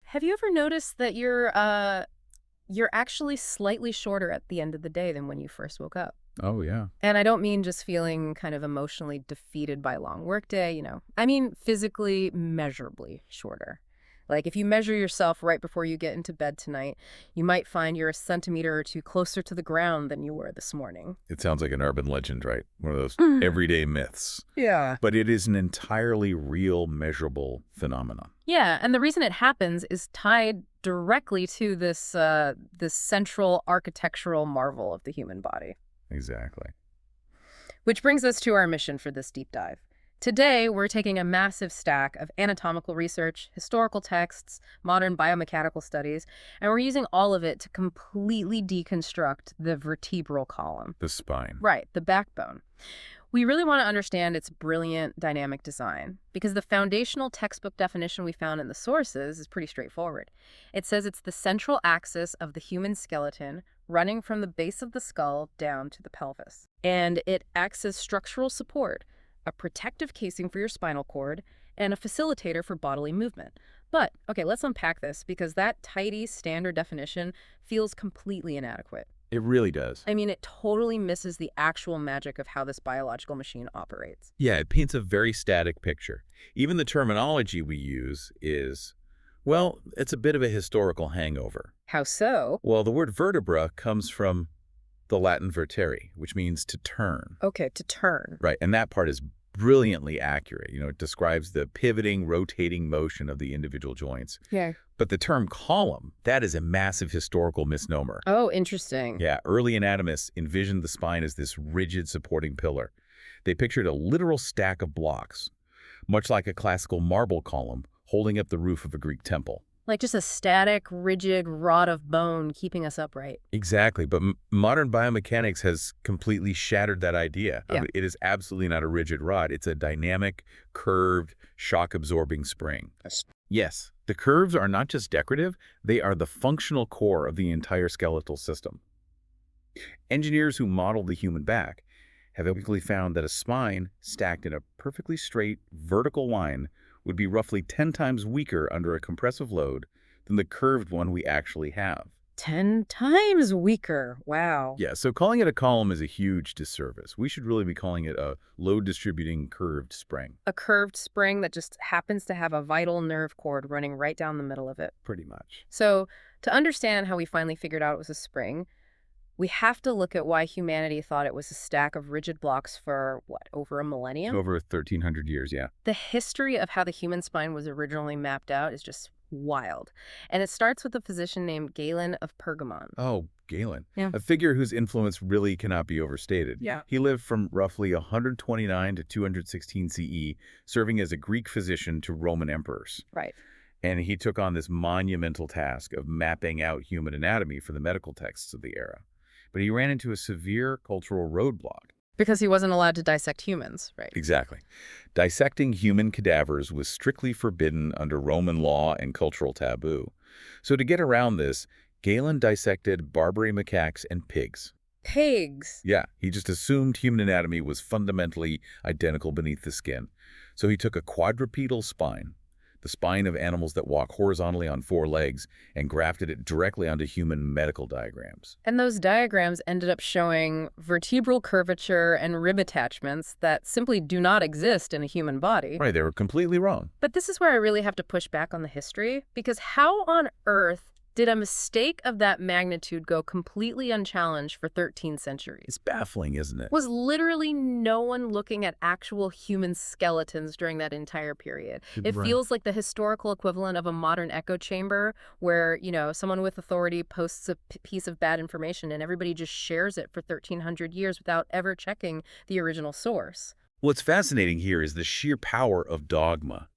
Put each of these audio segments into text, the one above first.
Have you ever noticed that you're actually slightly shorter at the end of the day than when you first woke up? Oh, yeah. And I don't mean just feeling kind of emotionally defeated by a long workday. I mean physically measurably shorter. Like if you measure yourself right before you get into bed tonight, you might find you're a centimeter or two closer to the ground than you were this morning. It sounds like an urban legend, right? One of those everyday myths. Yeah. But it is an entirely real, measurable phenomenon. Yeah, and the reason it happens is tied directly to this central architectural marvel of the human body. Exactly. Which brings us to our mission for this deep dive. Today, we're taking a massive stack of anatomical research, historical texts, modern biomechanical studies, and we're using all of it to completely deconstruct the vertebral column. The spine. Right, the backbone. We really want to understand its brilliant dynamic design because the foundational textbook definition we found in the sources is pretty straightforward. It says it's the central axis of the human skeleton running from the base of the skull down to the pelvis. And it acts as structural support, a protective casing for your spinal cord, and a facilitator for bodily movement. But, okay, let's unpack this because that tidy standard definition feels completely inadequate. It really does. I mean, it totally misses the actual magic of how this biological machine operates. Yeah, it paints a very static picture. Even the terminology we use is, well, it's a bit of a historical hangover. How so? Well, the word vertebra comes from the Latin vertere, which means to turn. Okay, to turn. Right, and that part is brilliantly accurate. It describes the pivoting, rotating motion of the individual joints. Yeah. But the term column, that is a massive historical misnomer. Oh, interesting. Yeah, early anatomists envisioned the spine as this rigid supporting pillar. They pictured a literal stack of blocks, much like a classical marble column holding up the roof of a Greek temple. Like just a static, rigid rod of bone keeping us upright. Exactly, but modern biomechanics has completely shattered that idea. Yeah. It is absolutely not a rigid rod. It's a dynamic, curved, shock-absorbing spring. Yes, the curves are not just decorative, they are the functional core of the entire skeletal system. Engineers who modeled the human back have quickly found that a spine stacked in a perfectly straight, vertical line would be roughly 10 times weaker under a compressive load than the curved one we actually have. 10 times weaker. Wow. Yeah, so calling it a column is a huge disservice. We should really be calling it a load-distributing curved spring. A curved spring that just happens to have a vital nerve cord running right down the middle of it. Pretty much. So, to understand how we finally figured out it was a spring, we have to look at why humanity thought it was a stack of rigid blocks for, over a millennium? Over 1,300 years, yeah. The history of how the human spine was originally mapped out is just wild. And it starts with a physician named Galen of Pergamon. Oh, Galen. Yeah. A figure whose influence really cannot be overstated. Yeah. He lived from roughly 129 to 216 CE, serving as a Greek physician to Roman emperors. Right. And he took on this monumental task of mapping out human anatomy for the medical texts of the era. But he ran into a severe cultural roadblock. Because he wasn't allowed to dissect humans, right? Exactly. Dissecting human cadavers was strictly forbidden under Roman law and cultural taboo. So to get around this, Galen dissected Barbary macaques and pigs. Pigs? Yeah, he just assumed human anatomy was fundamentally identical beneath the skin. So he took a quadrupedal spine, the spine of animals that walk horizontally on four legs, and grafted it directly onto human medical diagrams. And those diagrams ended up showing vertebral curvature and rib attachments that simply do not exist in a human body. Right, they were completely wrong. But this is where I really have to push back on the history, because how on earth did a mistake of that magnitude go completely unchallenged for 13 centuries? It's baffling, isn't it? Was literally no one looking at actual human skeletons during that entire period. It Right. feels like the historical equivalent of a modern echo chamber where, someone with authority posts a piece of bad information and everybody just shares it for 1,300 years without ever checking the original source. What's fascinating here is the sheer power of dogma.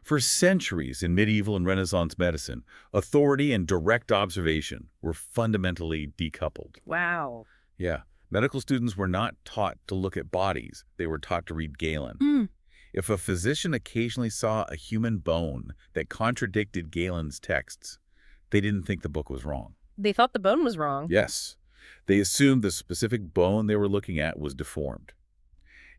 For centuries in medieval and Renaissance medicine, authority and direct observation were fundamentally decoupled. Wow. Yeah, medical students were not taught to look at bodies. They were taught to read Galen. If a physician occasionally saw a human bone that contradicted Galen's texts, they didn't think the book was wrong. They thought the bone was wrong. Yes, they assumed the specific bone they were looking at was deformed.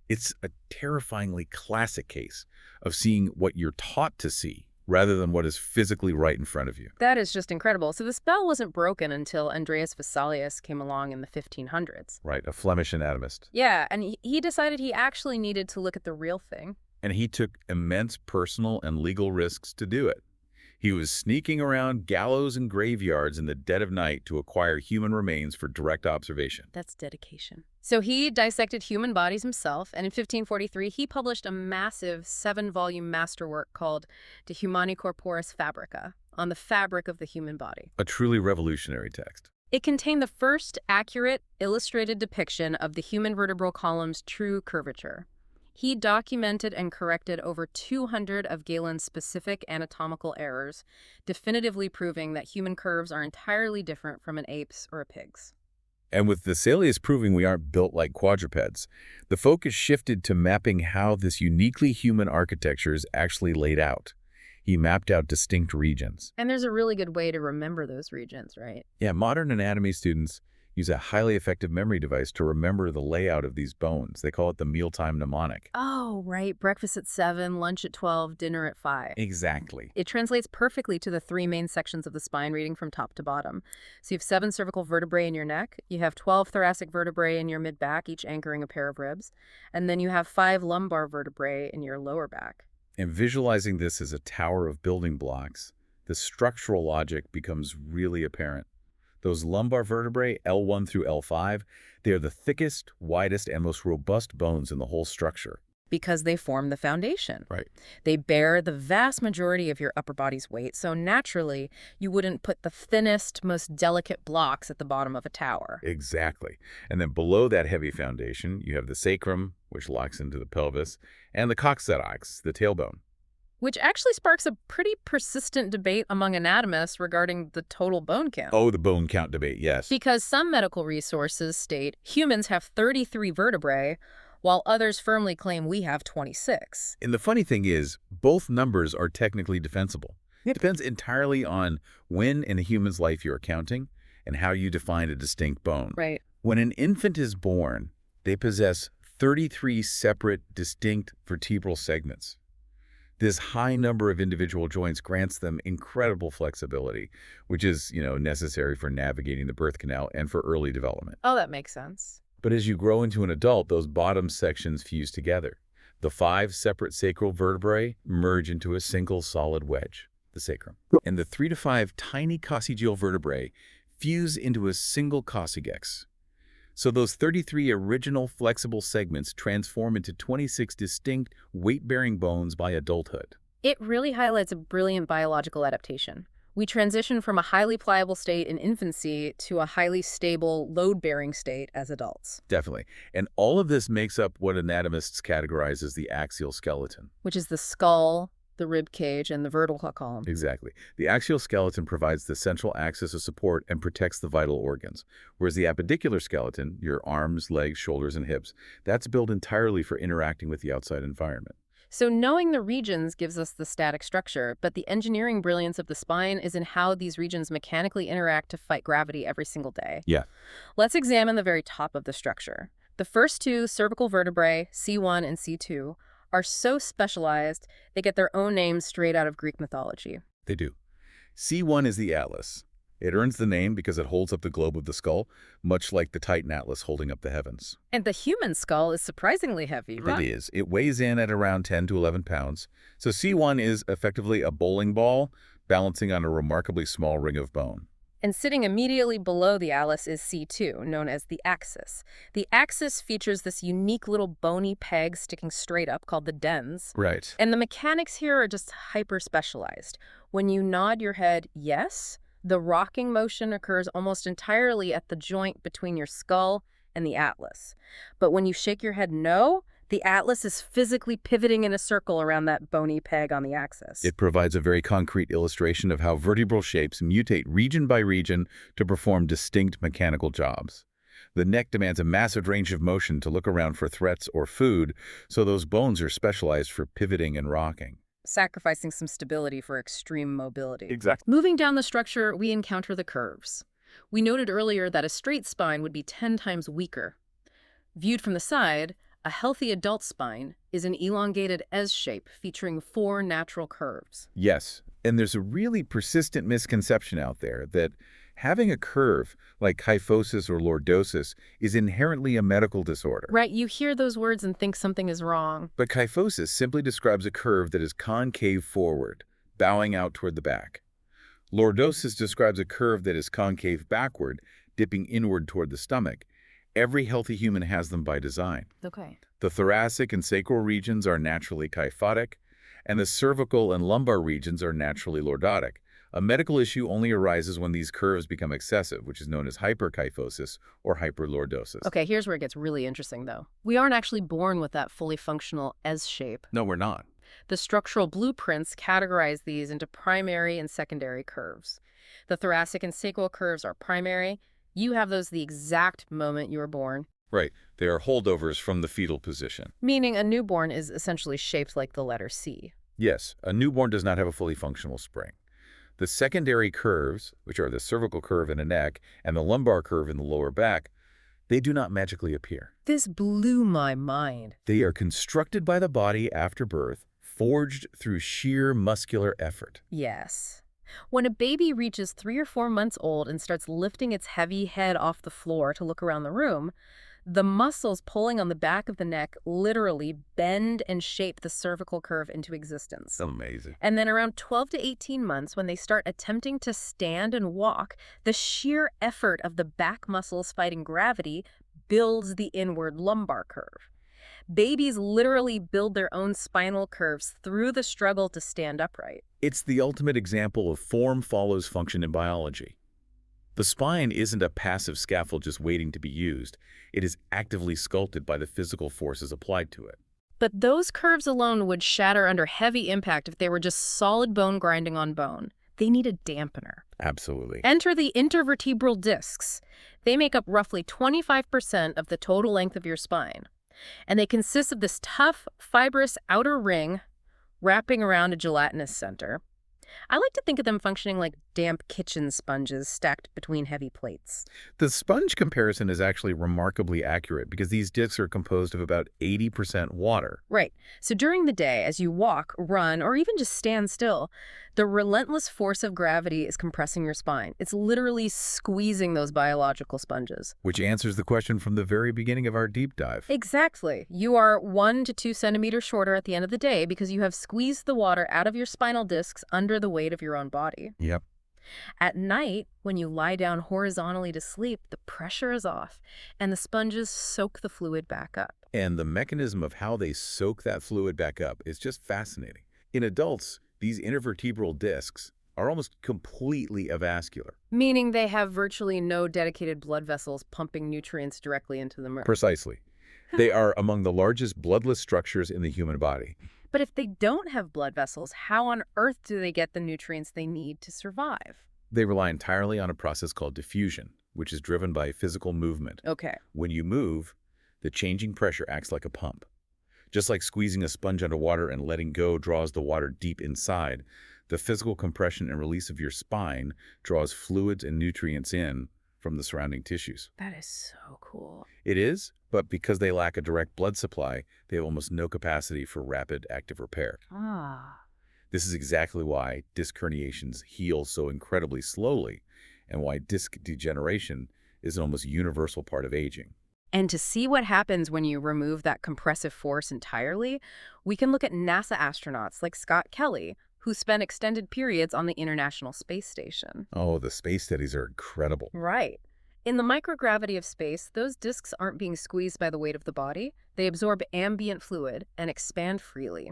It's a terrifyingly classic case of seeing what you're taught to see rather than what is physically right in front of you. That is just incredible. So the spell wasn't broken until Andreas Vesalius came along in the 1500s. Right, a Flemish anatomist. Yeah, and he decided he actually needed to look at the real thing. And he took immense personal and legal risks to do it. He was sneaking around gallows and graveyards in the dead of night to acquire human remains for direct observation. That's dedication. So he dissected human bodies himself, and in 1543 he published a massive 7-volume masterwork called De Humani Corporis Fabrica, on the fabric of the human body. A truly revolutionary text. It contained the first accurate, illustrated depiction of the human vertebral column's true curvature. He documented and corrected over 200 of Galen's specific anatomical errors, definitively proving that human curves are entirely different from an ape's or a pig's. And with Vesalius proving we aren't built like quadrupeds, the focus shifted to mapping how this uniquely human architecture is actually laid out. He mapped out distinct regions. And there's a really good way to remember those regions, right? Yeah, modern anatomy students use a highly effective memory device to remember the layout of these bones. They call it the mealtime mnemonic. Oh, right. Breakfast at 7, lunch at 12, dinner at 5. Exactly. It translates perfectly to the 3 main sections of the spine, reading from top to bottom. So you have 7 cervical vertebrae in your neck. You have 12 thoracic vertebrae in your mid-back, each anchoring a pair of ribs. And then you have 5 lumbar vertebrae in your lower back. And visualizing this as a tower of building blocks, the structural logic becomes really apparent. Those lumbar vertebrae, L1 through L5, they are the thickest, widest, and most robust bones in the whole structure. Because they form the foundation. Right. They bear the vast majority of your upper body's weight, so naturally, you wouldn't put the thinnest, most delicate blocks at the bottom of a tower. Exactly. And then below that heavy foundation, you have the sacrum, which locks into the pelvis, and the coccygeal, the tailbone. Which actually sparks a pretty persistent debate among anatomists regarding the total bone count. Oh, the bone count debate, yes. Because some medical resources state humans have 33 vertebrae, while others firmly claim we have 26. And the funny thing is, both numbers are technically defensible. It depends entirely on when in a human's life you're counting and how you define a distinct bone. Right. When an infant is born, they possess 33 separate, distinct vertebral segments. This high number of individual joints grants them incredible flexibility, which is, necessary for navigating the birth canal and for early development. Oh, that makes sense. But as you grow into an adult, those bottom sections fuse together. The 5 separate sacral vertebrae merge into a single solid wedge, the sacrum. And the 3 to 5 tiny coccygeal vertebrae fuse into a single coccygeal. So those 33 original flexible segments transform into 26 distinct weight-bearing bones by adulthood. It really highlights a brilliant biological adaptation. We transition from a highly pliable state in infancy to a highly stable, load-bearing state as adults. Definitely. And all of this makes up what anatomists categorize as the axial skeleton. Which is the skull, the rib cage, and the vertebral column. Exactly. The axial skeleton provides the central axis of support and protects the vital organs, whereas the appendicular skeleton, your arms, legs, shoulders, and hips, that's built entirely for interacting with the outside environment. So knowing the regions gives us the static structure, but the engineering brilliance of the spine is in how these regions mechanically interact to fight gravity every single day. Yeah. Let's examine the very top of the structure. The first 2 cervical vertebrae, C1 and C2, are so specialized, they get their own names straight out of Greek mythology. They do. C1 is the atlas. It earns the name because it holds up the globe of the skull, much like the Titan Atlas holding up the heavens. And the human skull is surprisingly heavy, right? It is. It weighs in at around 10 to 11 pounds. So C1 is effectively a bowling ball balancing on a remarkably small ring of bone. And sitting immediately below the atlas is C2, known as the axis. The axis features this unique little bony peg sticking straight up called the dens. Right. And the mechanics here are just hyper-specialized. When you nod your head yes, the rocking motion occurs almost entirely at the joint between your skull and the atlas. But when you shake your head no, the atlas is physically pivoting in a circle around that bony peg on the axis. It provides a very concrete illustration of how vertebral shapes mutate region by region to perform distinct mechanical jobs. The neck demands a massive range of motion to look around for threats or food, so those bones are specialized for pivoting and rocking. Sacrificing some stability for extreme mobility. Exactly. Moving down the structure, we encounter the curves. We noted earlier that a straight spine would be 10 times weaker. Viewed from the side, A healthy adult spine is an elongated S shape featuring 4 natural curves. Yes, and there's a really persistent misconception out there that having a curve like kyphosis or lordosis is inherently a medical disorder. Right, you hear those words and think something is wrong. But kyphosis simply describes a curve that is concave forward, bowing out toward the back. Lordosis describes a curve that is concave backward, dipping inward toward the stomach. Every healthy human has them by design. Okay. The thoracic and sacral regions are naturally kyphotic, and the cervical and lumbar regions are naturally lordotic. A medical issue only arises when these curves become excessive, which is known as hyperkyphosis or hyperlordosis. Okay, here's where it gets really interesting, though. We aren't actually born with that fully functional S shape. No, we're not. The structural blueprints categorize these into primary and secondary curves. The thoracic and sacral curves are primary. You have those the exact moment you were born. Right. They are holdovers from the fetal position. Meaning a newborn is essentially shaped like the letter C. Yes, a newborn does not have a fully functional spring. The secondary curves, which are the cervical curve in the neck and the lumbar curve in the lower back, they do not magically appear. This blew my mind. They are constructed by the body after birth, forged through sheer muscular effort. Yes. When a baby reaches 3 or 4 months old and starts lifting its heavy head off the floor to look around the room, the muscles pulling on the back of the neck literally bend and shape the cervical curve into existence. Amazing. And then around 12 to 18 months, when they start attempting to stand and walk, the sheer effort of the back muscles fighting gravity builds the inward lumbar curve. Babies literally build their own spinal curves through the struggle to stand upright. It's the ultimate example of form follows function in biology. The spine isn't a passive scaffold just waiting to be used. It is actively sculpted by the physical forces applied to it. But those curves alone would shatter under heavy impact if they were just solid bone grinding on bone. They need a dampener. Absolutely. Enter the intervertebral discs. They make up roughly 25% of the total length of your spine. And they consist of this tough, fibrous outer ring wrapping around a gelatinous center. I like to think of them functioning like damp kitchen sponges stacked between heavy plates. The sponge comparison is actually remarkably accurate because these discs are composed of about 80% water. Right. So during the day, as you walk, run, or even just stand still, the relentless force of gravity is compressing your spine. It's literally squeezing those biological sponges. Which answers the question from the very beginning of our deep dive. Exactly. You are 1 to 2 centimeters shorter at the end of the day because you have squeezed the water out of your spinal discs under the weight of your own body. Yep. At night, when you lie down horizontally to sleep, the pressure is off, and the sponges soak the fluid back up. And the mechanism of how they soak that fluid back up is just fascinating. In adults, these intervertebral discs are almost completely avascular. Meaning they have virtually no dedicated blood vessels pumping nutrients directly into them. Precisely. They are among the largest bloodless structures in the human body. But if they don't have blood vessels, how on earth do they get the nutrients they need to survive? They rely entirely on a process called diffusion, which is driven by physical movement. Okay. When you move, the changing pressure acts like a pump. Just like squeezing a sponge underwater and letting go draws the water deep inside, the physical compression and release of your spine draws fluids and nutrients in from the surrounding tissues. That is so cool. It is, but because they lack a direct blood supply, they have almost no capacity for rapid active repair. Ah. This is exactly why disc herniations heal so incredibly slowly and why disc degeneration is an almost universal part of aging. And to see what happens when you remove that compressive force entirely, we can look at NASA astronauts like Scott Kelly, who spent extended periods on the International Space Station. Oh, the space studies are incredible. Right. In the microgravity of space, those discs aren't being squeezed by the weight of the body. They absorb ambient fluid and expand freely.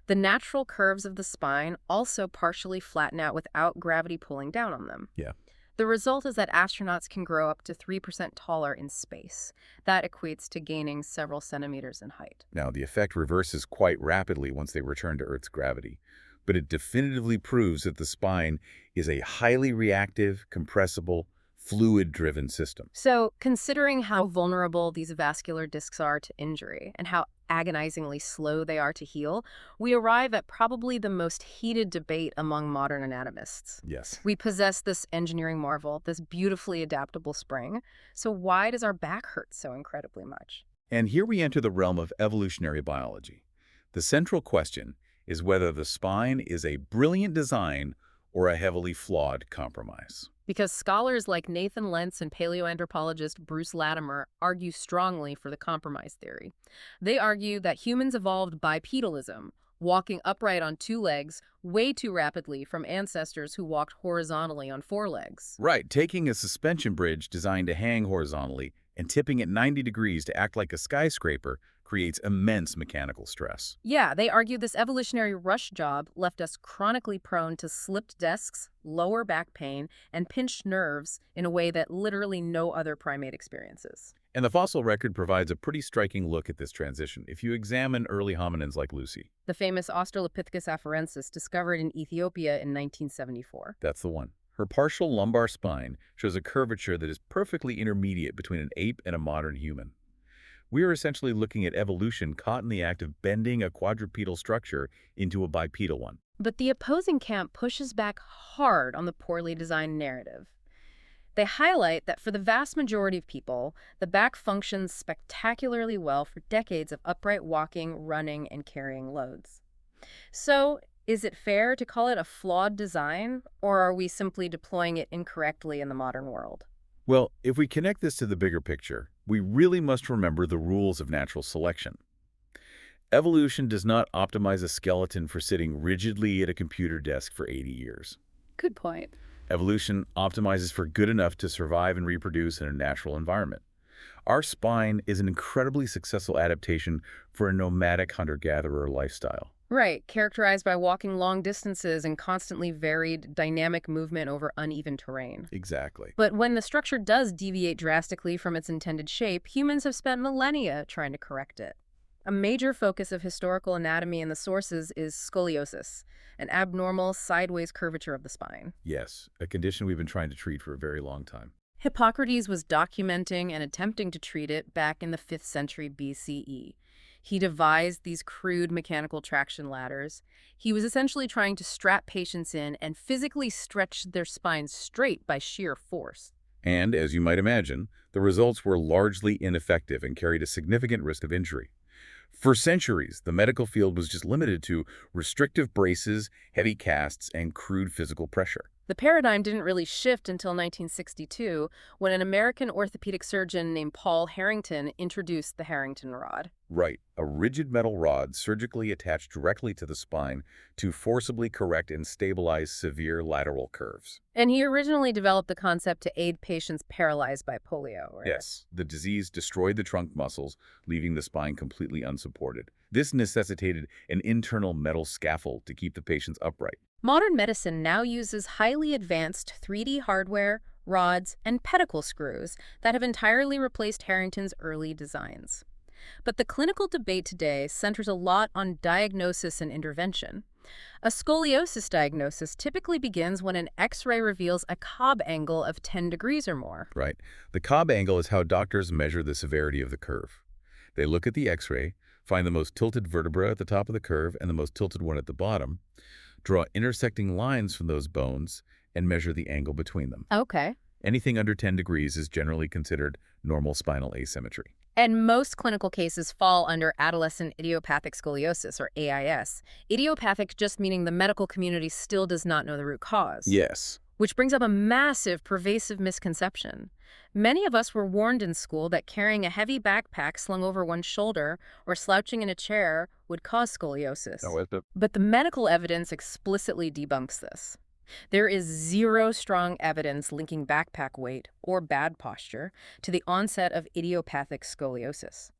The natural curves of the spine also partially flatten out without gravity pulling down on them. Yeah. The result is that astronauts can grow up to 3% taller in space. That equates to gaining several centimeters in height. Now, the effect reverses quite rapidly once they return to Earth's gravity, but it definitively proves that the spine is a highly reactive, compressible, fluid-driven system. So, considering how vulnerable these vascular discs are to injury and how agonizingly slow they are to heal, we arrive at probably the most heated debate among modern anatomists. Yes. We possess this engineering marvel, this beautifully adaptable spring. So why does our back hurt so incredibly much? And here we enter the realm of evolutionary biology. The central question is whether the spine is a brilliant design or a heavily flawed compromise. Because scholars like Nathan Lentz and paleoanthropologist Bruce Latimer argue strongly for the compromise theory. They argue that humans evolved bipedalism, walking upright on two legs way too rapidly from ancestors who walked horizontally on four legs. Right, taking a suspension bridge designed to hang horizontally and tipping it 90 degrees to act like a skyscraper creates immense mechanical stress. Yeah, they argue this evolutionary rush job left us chronically prone to slipped desks, lower back pain, and pinched nerves in a way that literally no other primate experiences. And the fossil record provides a pretty striking look at this transition if you examine early hominins like Lucy. The famous Australopithecus afarensis discovered in Ethiopia in 1974. That's the one. Her partial lumbar spine shows a curvature that is perfectly intermediate between an ape and a modern human. We are essentially looking at evolution caught in the act of bending a quadrupedal structure into a bipedal one. But the opposing camp pushes back hard on the poorly designed narrative. They highlight that for the vast majority of people, the back functions spectacularly well for decades of upright walking, running, and carrying loads. So, is it fair to call it a flawed design, or are we simply deploying it incorrectly in the modern world? Well, if we connect this to the bigger picture, we really must remember the rules of natural selection. Evolution does not optimize a skeleton for sitting rigidly at a computer desk for 80 years. Good point. Evolution optimizes for good enough to survive and reproduce in a natural environment. Our spine is an incredibly successful adaptation for a nomadic hunter-gatherer lifestyle. Right, characterized by walking long distances and constantly varied dynamic movement over uneven terrain. Exactly. But when the structure does deviate drastically from its intended shape, humans have spent millennia trying to correct it. A major focus of historical anatomy in the sources is scoliosis, an abnormal sideways curvature of the spine. Yes, a condition we've been trying to treat for a very long time. Hippocrates was documenting and attempting to treat it back in the 5th century BCE. He devised these crude mechanical traction ladders. He was essentially trying to strap patients in and physically stretch their spines straight by sheer force. And, as you might imagine, the results were largely ineffective and carried a significant risk of injury. For centuries, the medical field was just limited to restrictive braces, heavy casts, and crude physical pressure. The paradigm didn't really shift until 1962, when an American orthopedic surgeon named Paul Harrington introduced the Harrington rod. Right, a rigid metal rod surgically attached directly to the spine to forcibly correct and stabilize severe lateral curves. And he originally developed the concept to aid patients paralyzed by polio. Yes, the disease destroyed the trunk muscles, leaving the spine completely unsupported. This necessitated an internal metal scaffold to keep the patients upright. Modern medicine now uses highly advanced 3D hardware, rods, and pedicle screws that have entirely replaced Harrington's early designs. But the clinical debate today centers a lot on diagnosis and intervention. A scoliosis diagnosis typically begins when an X-ray reveals a Cobb angle of 10 degrees or more. Right. The Cobb angle is how doctors measure the severity of the curve. They look at the X-ray, find the most tilted vertebra at the top of the curve and the most tilted one at the bottom, draw intersecting lines from those bones, and measure the angle between them. Okay. Anything under 10 degrees is generally considered normal spinal asymmetry. And most clinical cases fall under adolescent idiopathic scoliosis, or AIS. Idiopathic just meaning the medical community still does not know the root cause. Yes. Which brings up a massive, pervasive misconception. Many of us were warned in school that carrying a heavy backpack slung over one shoulder or slouching in a chair would cause scoliosis. But the medical evidence explicitly debunks this. There is zero strong evidence linking backpack weight or bad posture to the onset of idiopathic scoliosis.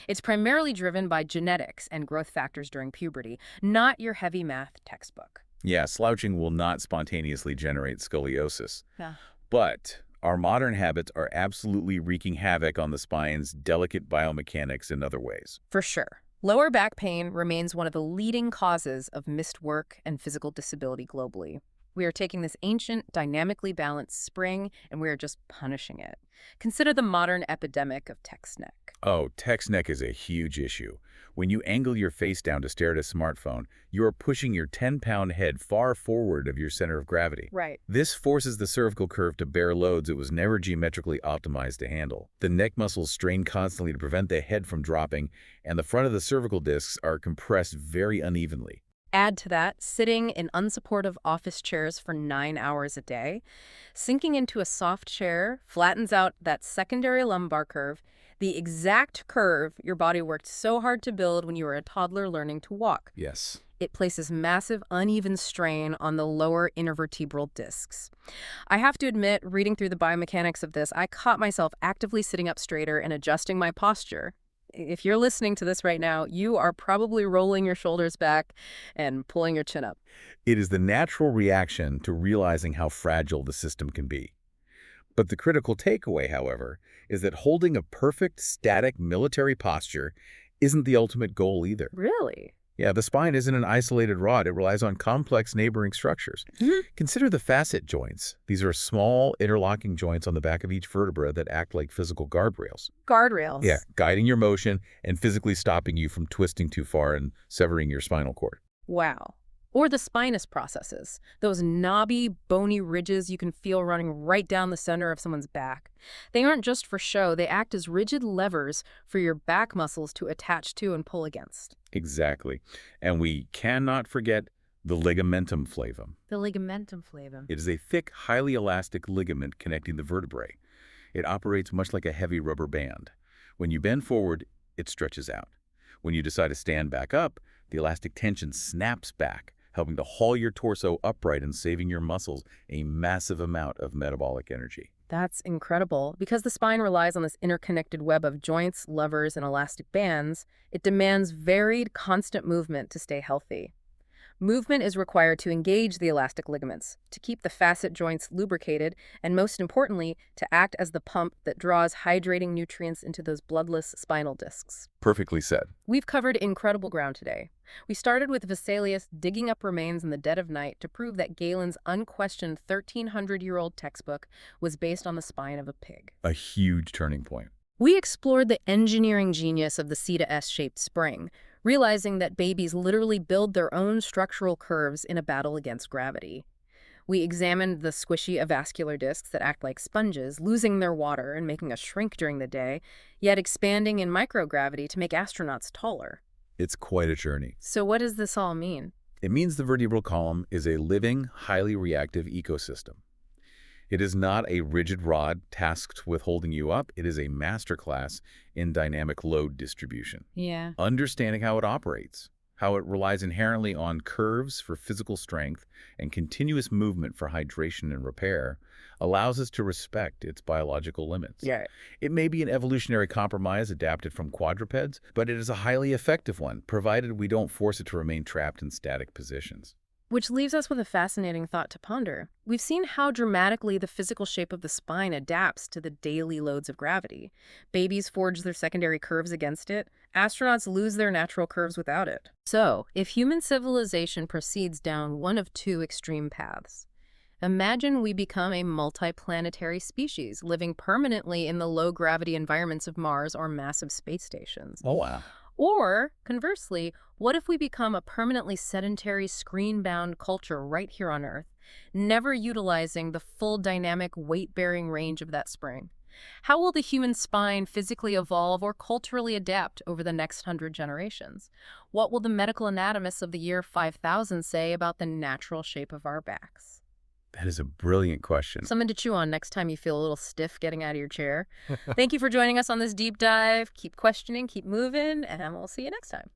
It's primarily driven by genetics and growth factors during puberty, not your heavy math textbook. Yeah, slouching will not spontaneously generate scoliosis. Yeah. But our modern habits are absolutely wreaking havoc on the spine's delicate biomechanics in other ways. For sure. Lower back pain remains one of the leading causes of missed work and physical disability globally. We are taking this ancient, dynamically balanced spring, and we are just punishing it. Consider the modern epidemic of text neck. Oh, text neck is a huge issue. When you angle your face down to stare at a smartphone, you are pushing your 10-pound head far forward of your center of gravity. Right. This forces the cervical curve to bear loads it was never geometrically optimized to handle. The neck muscles strain constantly to prevent the head from dropping, and the front of the cervical discs are compressed very unevenly. Add to that sitting in unsupportive office chairs for 9 hours a day. Sinking into a soft chair flattens out that secondary lumbar curve, the exact curve your body worked so hard to build when you were a toddler learning to walk. Yes. It places massive uneven strain on the lower intervertebral discs. I have to admit, reading through the biomechanics of this, I caught myself actively sitting up straighter and adjusting my posture. If you're listening to this right now, you are probably rolling your shoulders back and pulling your chin up. It is the natural reaction to realizing how fragile the system can be. But the critical takeaway, however, is that holding a perfect, static military posture isn't the ultimate goal either. Really? Yeah, the spine isn't an isolated rod. It relies on complex neighboring structures. Consider the facet joints. These are small, interlocking joints on the back of each vertebra that act like physical guardrails. Guardrails? Yeah, guiding your motion and physically stopping you from twisting too far and severing your spinal cord. Wow. Or the spinous processes, those knobby, bony ridges you can feel running right down the center of someone's back. They aren't just for show, they act as rigid levers for your back muscles to attach to and pull against. Exactly. And we cannot forget the ligamentum flavum. The ligamentum flavum. It is a thick, highly elastic ligament connecting the vertebrae. It operates much like a heavy rubber band. When you bend forward, it stretches out. When you decide to stand back up, the elastic tension snaps back, helping to haul your torso upright and saving your muscles a massive amount of metabolic energy. That's incredible. Because the spine relies on this interconnected web of joints, levers, and elastic bands, it demands varied, constant movement to stay healthy. Movement is required to engage the elastic ligaments, to keep the facet joints lubricated, and most importantly, to act as the pump that draws hydrating nutrients into those bloodless spinal discs. Perfectly said. We've covered incredible ground today. We started with Vesalius digging up remains in the dead of night to prove that Galen's unquestioned 1,300-year-old textbook was based on the spine of a pig. A huge turning point. We explored the engineering genius of the C to S-shaped spring, realizing that babies literally build their own structural curves in a battle against gravity. We examined the squishy avascular discs that act like sponges, losing their water and making us shrink during the day, yet expanding in microgravity to make astronauts taller. It's quite a journey. So what does this all mean? It means the vertebral column is a living, highly reactive ecosystem. It is not a rigid rod tasked with holding you up. It is a masterclass in dynamic load distribution. Yeah. Understanding how it operates, how it relies inherently on curves for physical strength and continuous movement for hydration and repair, allows us to respect its biological limits. Yeah. It may be an evolutionary compromise adapted from quadrupeds, but it is a highly effective one, provided we don't force it to remain trapped in static positions. Which leaves us with a fascinating thought to ponder. We've seen how dramatically the physical shape of the spine adapts to the daily loads of gravity. Babies forge their secondary curves against it. Astronauts lose their natural curves without it. So, if human civilization proceeds down one of two extreme paths, imagine we become a multiplanetary species living permanently in the low-gravity environments of Mars or massive space stations. Oh, wow. Or, conversely, what if we become a permanently sedentary, screen-bound culture right here on Earth, never utilizing the full dynamic weight-bearing range of that spring? How will the human spine physically evolve or culturally adapt over the next 100 generations? What will the medical anatomists of the year 5000 say about the natural shape of our backs? That is a brilliant question. Something to chew on next time you feel a little stiff getting out of your chair. Thank you for joining us on this deep dive. Keep questioning, keep moving, and we'll see you next time.